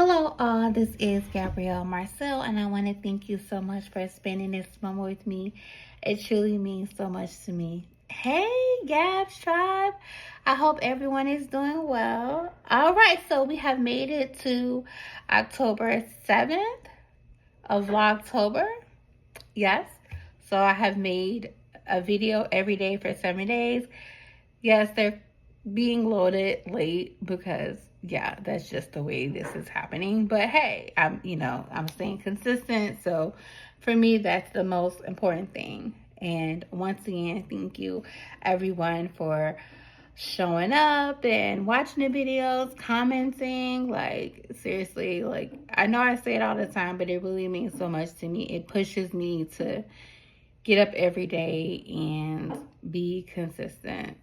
Hello, all. This is Gabrielle Marcel, and I want to thank you so much for spending this moment with me. It truly means so much to me. Hey, Gabs Tribe. I hope everyone is doing well. All right, so we have made it to October 7th of Vlogtober. Yes, so I have made a video every day for 7 days. Yes, they're being loaded late because that's just the way this is happening. But hey, I'm staying consistent. So for me, that's the most important thing. And once again, thank you everyone for showing up and watching the videos, commenting. Like, seriously, like, I know I say it all the time, but it really means so much to me. It pushes me to get up every day and be consistent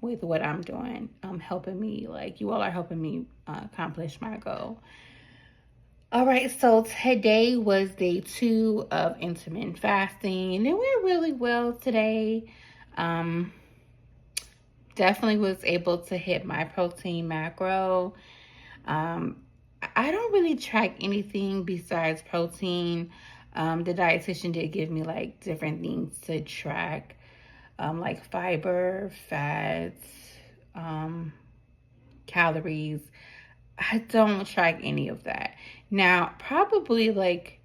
with what I'm doing. Helping me, like, you all are helping me accomplish my goal. All right, so today was day 2 of intermittent fasting, and it went really well today. Definitely was able to hit my protein macro. I don't really track anything besides protein. The dietitian did give me like different things to track, like fiber, fats, calories. I don't track any of that. Now, probably like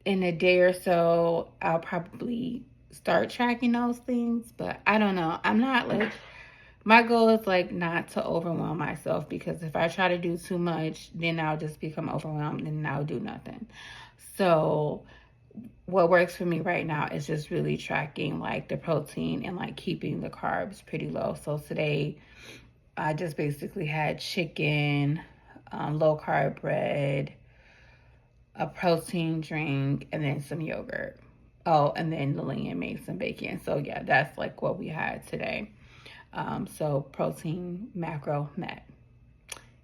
in a day or so, I'll probably start tracking those things, but I don't know. I'm not like, my goal is like not to overwhelm myself, because if I try to do too much, then I'll just become overwhelmed and I'll do nothing. So what works for me right now is just really tracking like the protein and like keeping the carbs pretty low. So today I just basically had chicken, low carb bread, a protein drink, and then some yogurt. Oh, and then Lillian made some bacon. So yeah, that's like what we had today. So protein macro met.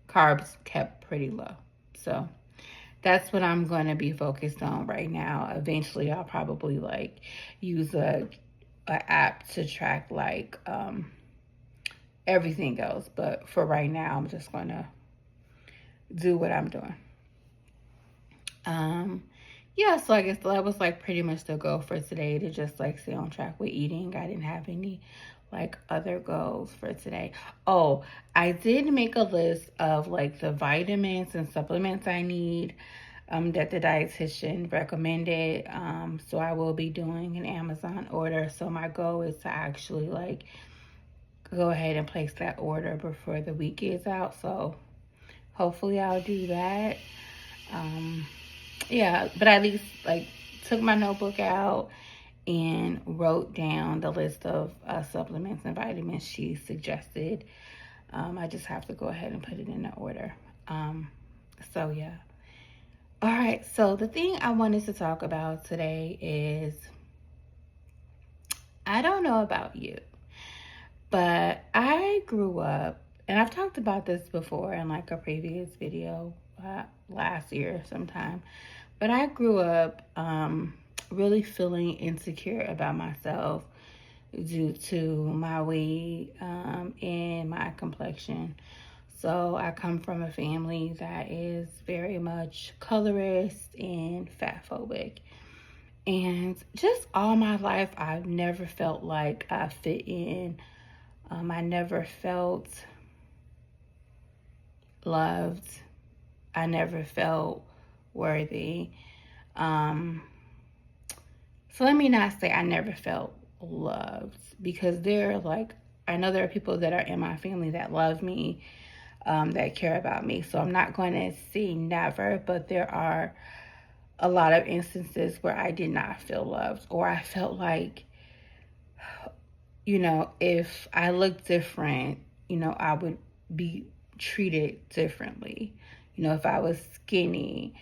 Carbs kept pretty low. So that's what I'm going to be focused on right now. Eventually, I'll probably like use a app to track like everything else. But for right now, I'm just going to do what I'm doing. Yeah, so I guess that was like pretty much the goal for today, to just like stay on track with eating. I didn't have any like other goals for today. Oh, I did make a list of like the vitamins and supplements I need that the dietitian recommended. So I will be doing an Amazon order. So my goal is to actually like go ahead and place that order before the week is out. So hopefully I'll do that. Yeah, but at least like took my notebook out and wrote down the list of supplements and vitamins she suggested. I just have to go ahead and put it in the order. So yeah. All right, so the thing I wanted to talk about today is, I don't know about you, but I grew up, and I've talked about this before in like a previous video last year sometime, but I grew up really feeling insecure about myself due to my weight and my complexion. So I come from a family that is very much colorist and fat phobic. And just all my life, I've never felt like I fit in. I never felt loved. I never felt worthy. So let me not say I never felt loved, because I know there are people that are in my family that love me, that care about me. So I'm not going to say never, but there are a lot of instances where I did not feel loved, or I felt like, if I looked different, I would be treated differently. If I was skinny,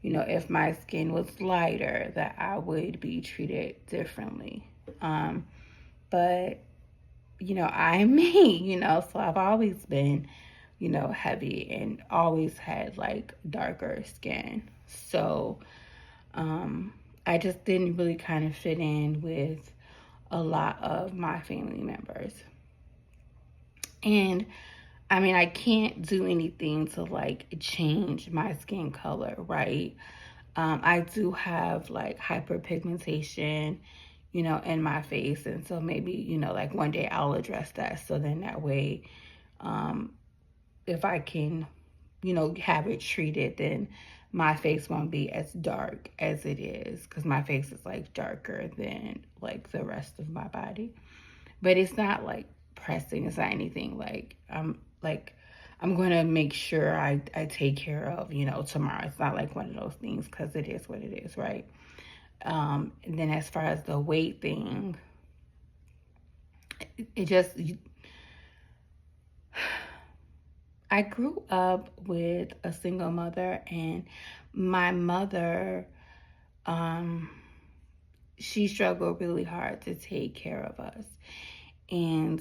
if my skin was lighter, that I would be treated differently. But, I'm me, so I've always been, heavy and always had like darker skin. So I just didn't really kind of fit in with a lot of my family members. And I mean, I can't do anything to like change my skin color, right? I do have like hyperpigmentation, in my face. And so maybe, like one day I'll address that. So then that way, um, if I can, have it treated, then my face won't be as dark as it is, because my face is like darker than like the rest of my body. But it's not like pressing. It's not anything like I'm going to make sure I take care of, tomorrow. It's not like one of those things, because it is what it is, right? And then as far as the weight thing, it just, I grew up with a single mother, and my mother, um, she struggled really hard to take care of us. And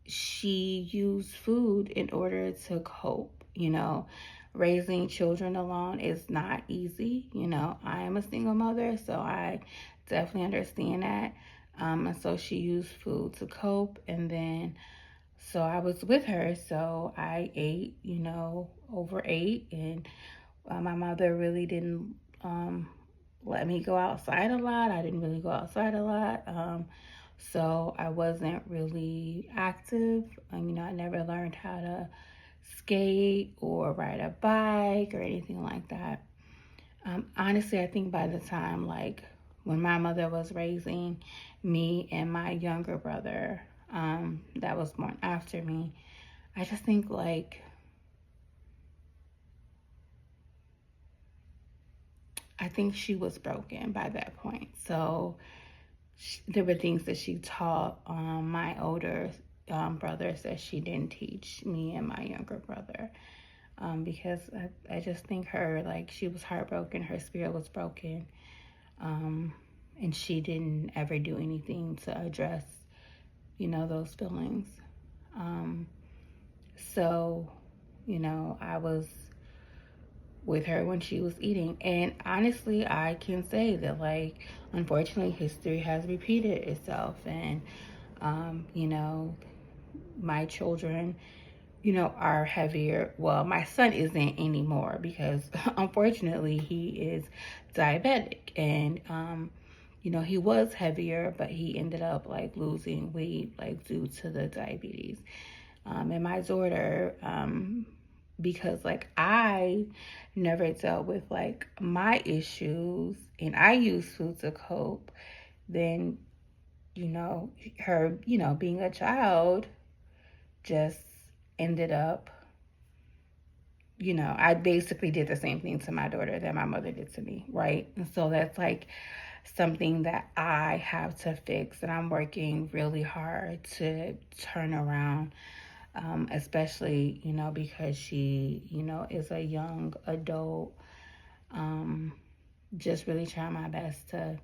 she used food in order to cope. Raising children alone is not easy. I am a single mother, so I definitely understand that. And so she used food to cope. And then, so I was with her, so I ate, overate. And my mother really didn't let me go outside a lot. I didn't really go outside a lot. So I wasn't really active. I never learned how to skate or ride a bike or anything like that. Honestly, I think by the time, like, when my mother was raising me and my younger brother, that was born after me, I just think, like, I think she was broken by that point. So there were things that she taught my older brothers that she didn't teach me and my younger brother. Because I just think she was heartbroken, her spirit was broken, and she didn't ever do anything to address, those feelings. So, I was with her when she was eating. And honestly, I can say that, like, unfortunately, history has repeated itself. And, my children, are heavier. Well, my son isn't anymore, because unfortunately he is diabetic. And, he was heavier, but he ended up like losing weight, like due to the diabetes. And my daughter, because like I never dealt with like my issues and I use food to cope, then, her, being a child just ended up, I basically did the same thing to my daughter that my mother did to me, right? And so that's like something that I have to fix, and I'm working really hard to turn around, especially, because she, is a young adult. Just really trying my best to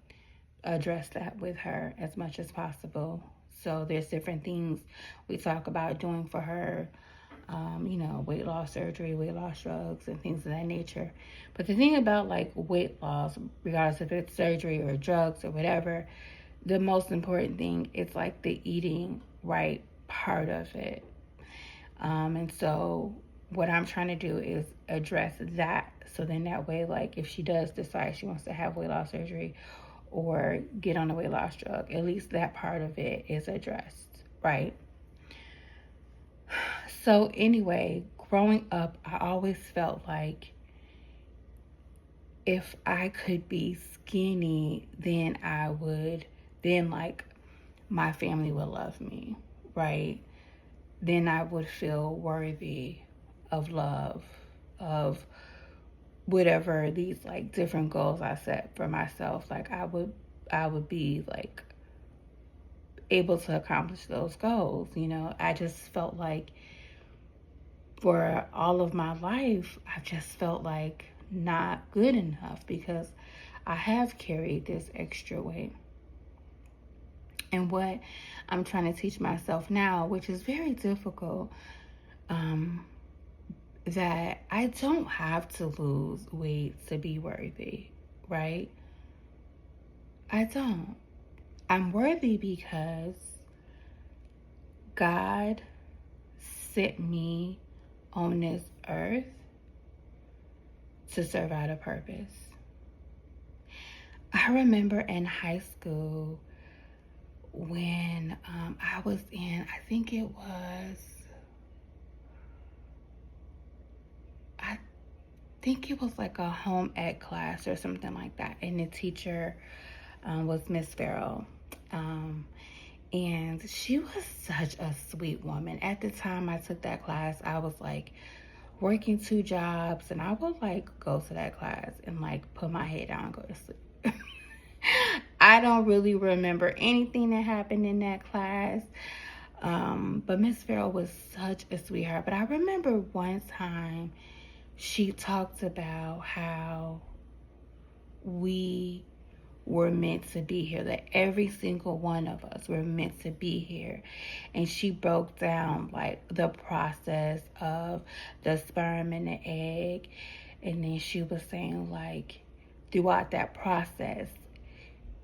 address that with her as much as possible. So there's different things we talk about doing for her, weight loss surgery, weight loss drugs, and things of that nature. But the thing about like weight loss, regardless if it's surgery or drugs or whatever, the most important thing is like the eating right part of it. And so what I'm trying to do is address that. So then that way, like if she does decide she wants to have weight loss surgery or get on a weight loss drug, at least that part of it is addressed, right? So anyway, growing up, I always felt like if I could be skinny, then like my family would love me, right? Then I would feel worthy of love, of whatever these like different goals I set for myself. Like I would be like able to accomplish those goals. I just felt like for all of my life, I've just felt like not good enough, because I have carried this extra weight. And what I'm trying to teach myself now, which is very difficult, that I don't have to lose weight to be worthy, right? I don't. I'm worthy because God sent me on this earth to serve out a purpose. I remember in high school when I was in, I think it was like a home ec class or something like that. And the teacher was Miss Farrell. And she was such a sweet woman. At the time I took that class, I was like working 2 jobs, and I would like go to that class and like put my head down and go to sleep. I don't really remember anything that happened in that class. But Miss Farrell was such a sweetheart. But I remember one time she talked about how we were meant to be here, that every single one of us were meant to be here. And she broke down like the process of the sperm and the egg. And then she was saying like throughout that process,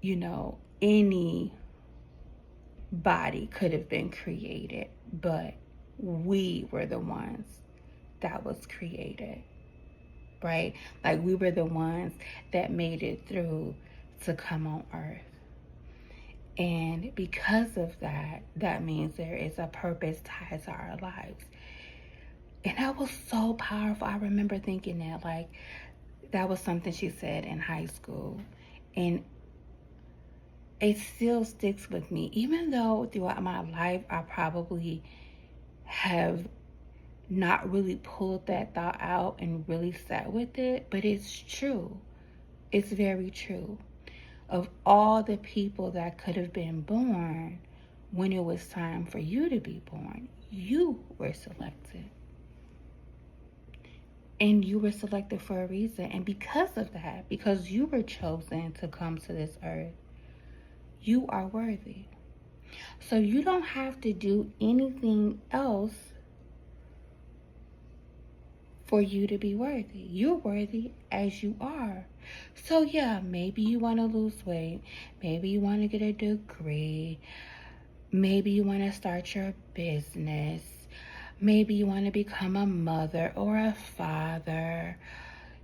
you know, any body could have been created, but we were the ones that was created, right? Like we were the ones that made it through to come on earth. And because of that, that means there is a purpose tied to our lives. And that was so powerful. I remember thinking that, like, that was something she said in high school. And it still sticks with me. Even though throughout my life, I probably have not really pulled that thought out and really sat with it. But it's true. It's very true. Of all the people that could have been born when it was time for you to be born, you were selected. And you were selected for a reason. And because of that, because you were chosen to come to this earth, you are worthy. So you don't have to do anything else for you to be worthy. You're worthy as you are. So yeah, maybe you want to lose weight. Maybe you want to get a degree. Maybe you want to start your business. Maybe you want to become a mother or a father.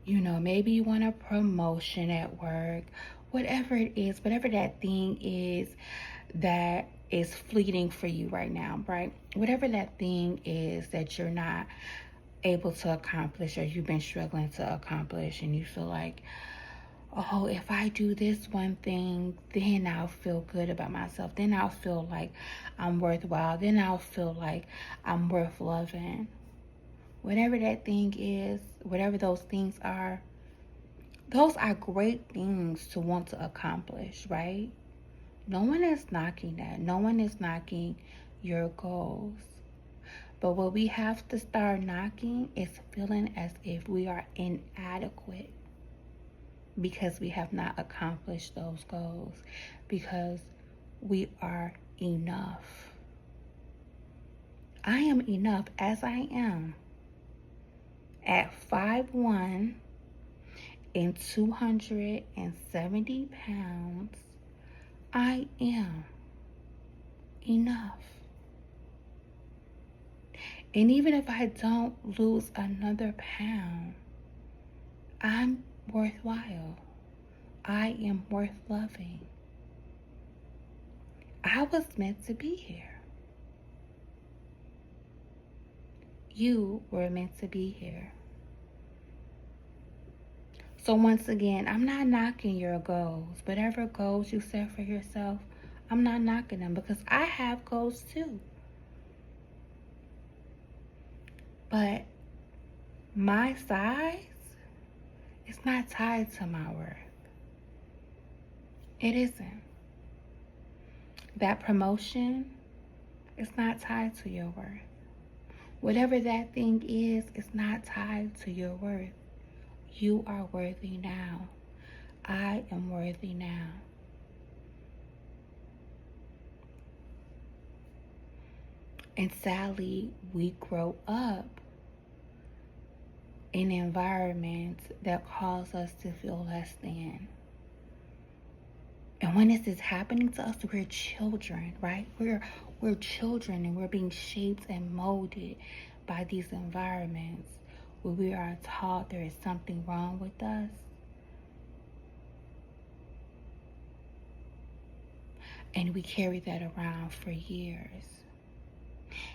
You know, maybe you want a promotion at work. Whatever it is, whatever that thing is that is fleeting for you right now, right? Whatever that thing is that you're not able to accomplish, or you've been struggling to accomplish, and you feel like, oh, if I do this one thing, then I'll feel good about myself. Then I'll feel like I'm worthwhile. Then I'll feel like I'm worth loving. Whatever that thing is, whatever those things are, those are great things to want to accomplish, right? No one is knocking that. No one is knocking your goals. But what we have to start knocking is feeling as if we are inadequate because we have not accomplished those goals, because we are enough. I am enough as I am. At 5'1" and 270 pounds, I am enough. And even if I don't lose another pound, I'm worthwhile. I am worth loving. I was meant to be here. You were meant to be here. So once again, I'm not knocking your goals. Whatever goals you set for yourself, I'm not knocking them, because I have goals too. But my size is not tied to my worth. It isn't. That promotion is not tied to your worth. Whatever that thing is, it's not tied to your worth. You are worthy now. I am worthy now. And sadly, we grow up in environments that cause us to feel less than. And when this is happening to us, we're children, right? We're children and we're being shaped and molded by these environments where we are taught there is something wrong with us. And we carry that around for years.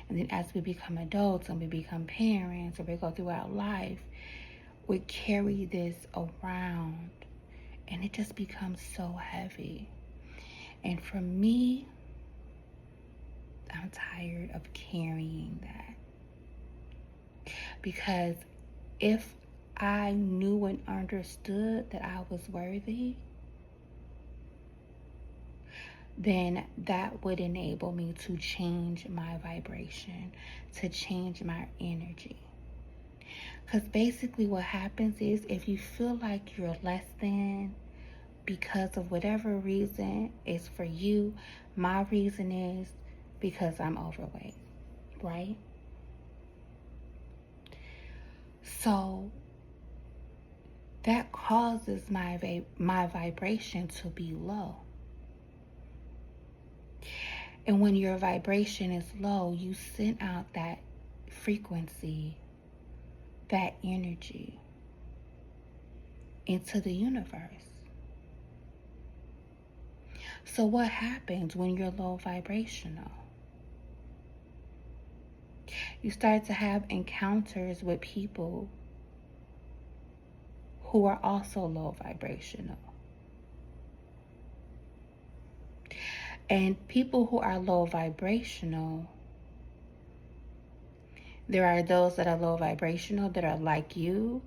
And then as we become adults and we become parents or we go throughout life, we carry this around and it just becomes so heavy. And for me, I'm tired of carrying that. Because if I knew and understood that I was worthy, then that would enable me to change my vibration, to change my energy. Because basically what happens is if you feel like you're less than because of whatever reason is for you, my reason is because I'm overweight, right? So that causes my vibration to be low. And when your vibration is low, you send out that frequency, that energy into the universe. So what happens when you're low vibrational? You start to have encounters with people who are also low vibrational. And people who are low vibrational, there are those that are low vibrational that are like you,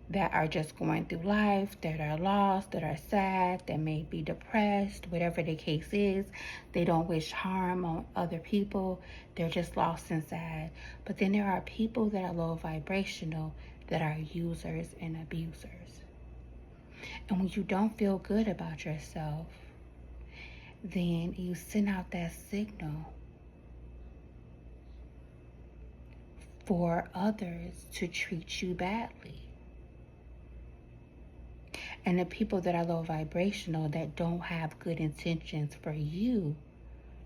that are just going through life, that are lost, that are sad, that may be depressed, whatever the case is. They don't wish harm on other people. They're just lost and sad. But then there are people that are low vibrational that are users and abusers. And when you don't feel good about yourself, then you send out that signal for others to treat you badly. And the people that are low vibrational that don't have good intentions for you,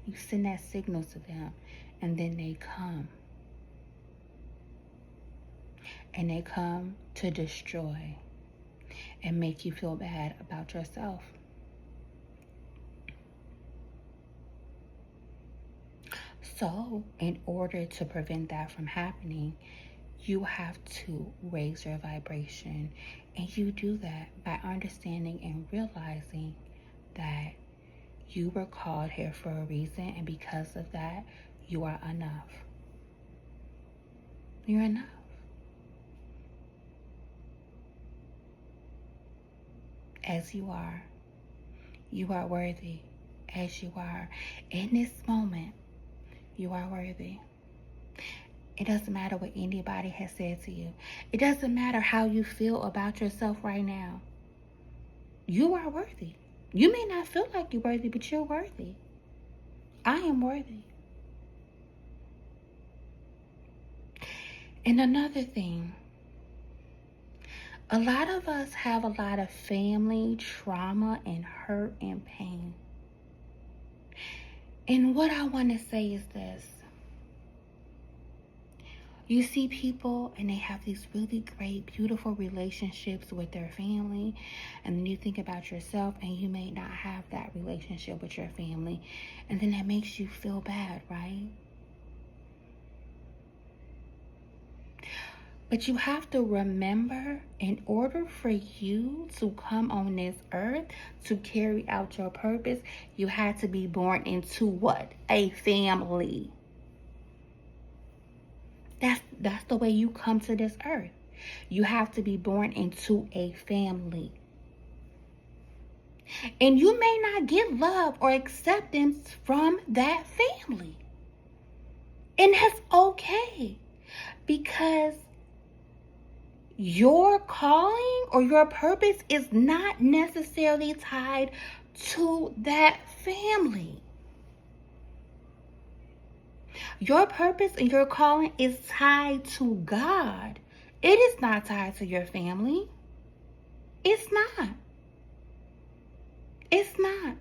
you send that signal to them and then they come. And they come to destroy and make you feel bad about yourself. So, in order to prevent that from happening, you have to raise your vibration. And you do that by understanding and realizing that you were called here for a reason, and because of that, you are enough. You're enough. As you are. You are worthy as you are. In this moment, you are worthy. It doesn't matter what anybody has said to you. It doesn't matter how you feel about yourself right now. You are worthy. You may not feel like you're worthy, but you're worthy. I am worthy. And another thing, a lot of us have a lot of family trauma and hurt and pain. And what I want to say is this. You see people and they have these really great, beautiful relationships with their family. And then you think about yourself and you may not have that relationship with your family. And then that makes you feel bad, right? But you have to remember, in order for you to come on this earth to carry out your purpose, you had to be born into what? A family. That's the way you come to this earth. You have to be born into a family. And you may not get love or acceptance from that family. And that's okay. Because your calling or your purpose is not necessarily tied to that family. Your purpose and your calling is tied to God. It is not tied to your family. It's not. It's not.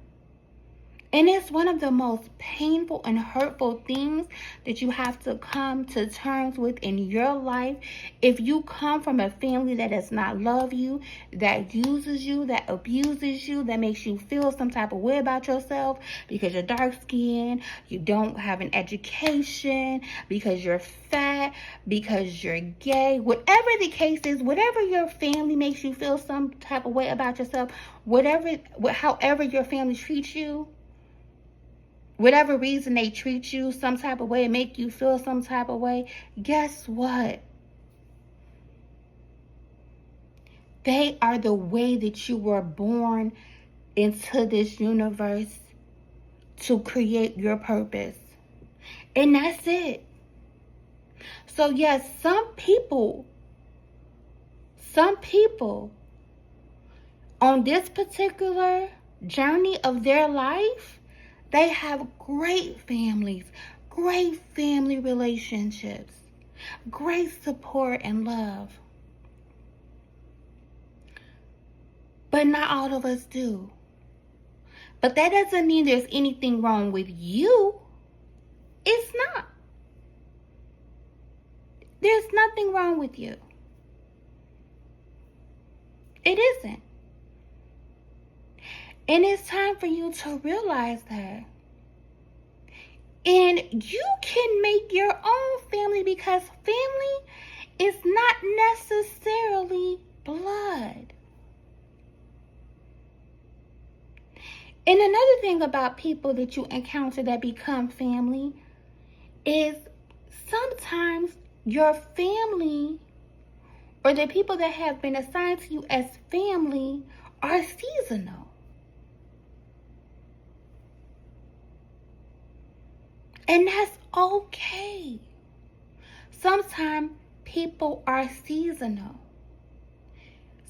And it's one of the most painful and hurtful things that you have to come to terms with in your life. If you come from a family that does not love you, that uses you, that abuses you, that makes you feel some type of way about yourself because you're dark skinned, you don't have an education, because you're fat, because you're gay, whatever the case is, whatever your family makes you feel some type of way about yourself, however your family treats you, whatever reason they treat you some type of way and make you feel some type of way, guess what? They are the way that you were born into this universe to create your purpose. And that's it. So yes, some people on this particular journey of their life, they have great families, great family relationships, great support and love. But not all of us do. But that doesn't mean there's anything wrong with you. It's not. There's nothing wrong with you. It isn't. And it's time for you to realize that. And you can make your own family, because family is not necessarily blood. And another thing about people that you encounter that become family is sometimes your family, or the people that have been assigned to you as family, are seasonal. And that's okay. Sometimes people are seasonal.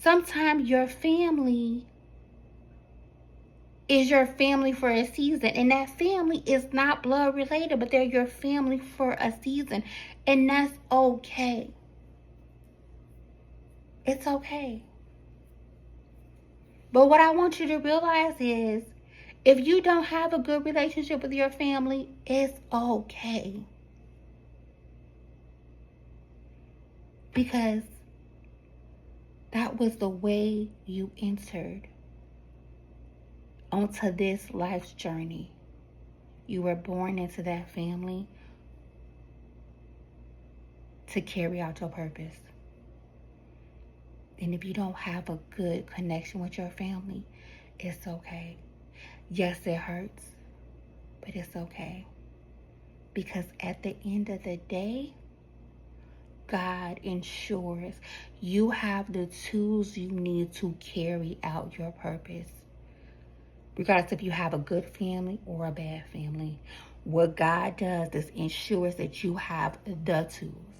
Sometimes your family is your family for a season, and that family is not blood related, but they're your family for a season, and that's okay. It's okay. But what I want you to realize is, if you don't have a good relationship with your family, it's okay. Because that was the way you entered onto this life's journey. You were born into that family to carry out your purpose. And if you don't have a good connection with your family, it's okay. Yes, it hurts, but it's okay. Because at the end of the day, God ensures you have the tools you need to carry out your purpose. Regardless if you have a good family or a bad family, what God does is ensures that you have the tools.